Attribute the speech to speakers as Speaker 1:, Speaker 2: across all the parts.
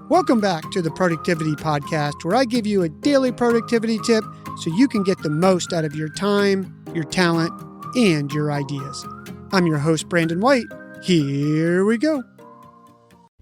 Speaker 1: Welcome back to the Productivity Podcast, where I give you a daily productivity tip so you can get the most out of your time, your talent, and your ideas. I'm your host, Brandon White. Here we go.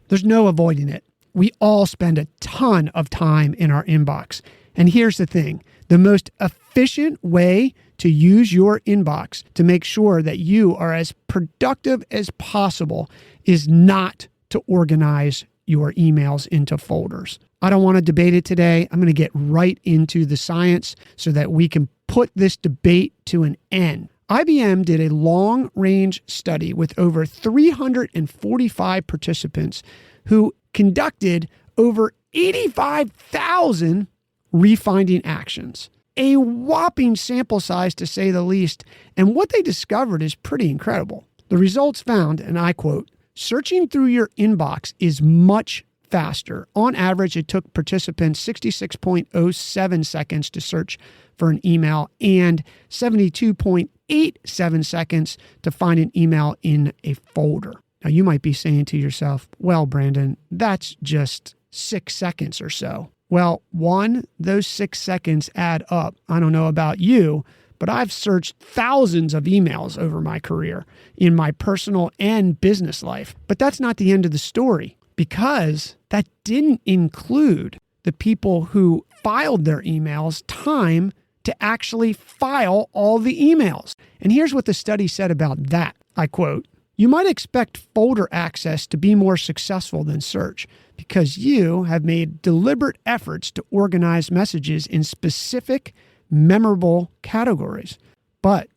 Speaker 1: There's no avoiding it. We all spend a ton of time in our inbox. And here's the thing. The most efficient way to use your inbox to make sure that you are as productive as possible is not to organize your emails into folders. I don't want to debate it today. I'm going to get right into the science so that we can put this debate to an end. IBM did a long-range study with over 345 participants who conducted over 85,000 refinding actions. A whopping sample size, to say the least, and what they discovered is pretty incredible. The results found, and I quote, "Searching through your inbox is much faster. On average, it took participants 66.07 seconds to search for an email and 72.87 seconds to find an email in a folder." Now, you might be saying to yourself, well, Brandon, that's just 6 seconds or so. Well, one, those 6 seconds add up. I don't know about you, but I've searched thousands of emails over my career in my personal and business life. But that's not the end of the story, because that didn't include the people who filed their emails time to actually file all the emails. And here's what the study said about that. I quote, "You might expect folder access to be more successful than search because you have made deliberate efforts to organize messages in specific, memorable categories. But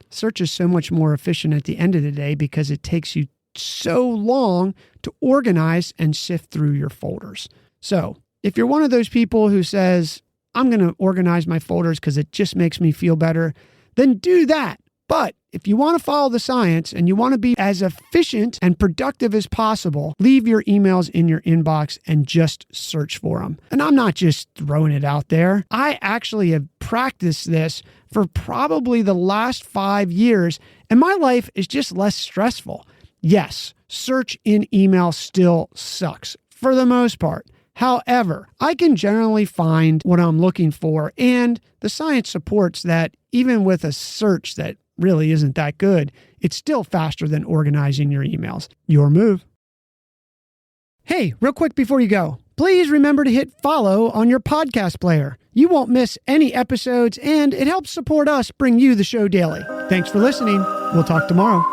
Speaker 1: search is so much more efficient at the end of the day because it takes you so long to organize and sift through your folders." So if you're one of those people who says, I'm going to organize my folders because it just makes me feel better, then do that. But if you want to follow the science and you want to be as efficient and productive as possible, leave your emails in your inbox and just search for them. And I'm not just throwing it out there. I actually have practiced this for probably the last 5 years, and my life is just less stressful. Yes, search in email still sucks for the most part. However, I can generally find what I'm looking for, and the science supports that even with a search that really isn't that good, it's still faster than organizing your emails. Your move. Hey, real quick before you go, please remember to hit follow on your podcast player. You won't miss any episodes, and it helps support us bring you the show daily. Thanks for listening. We'll talk tomorrow.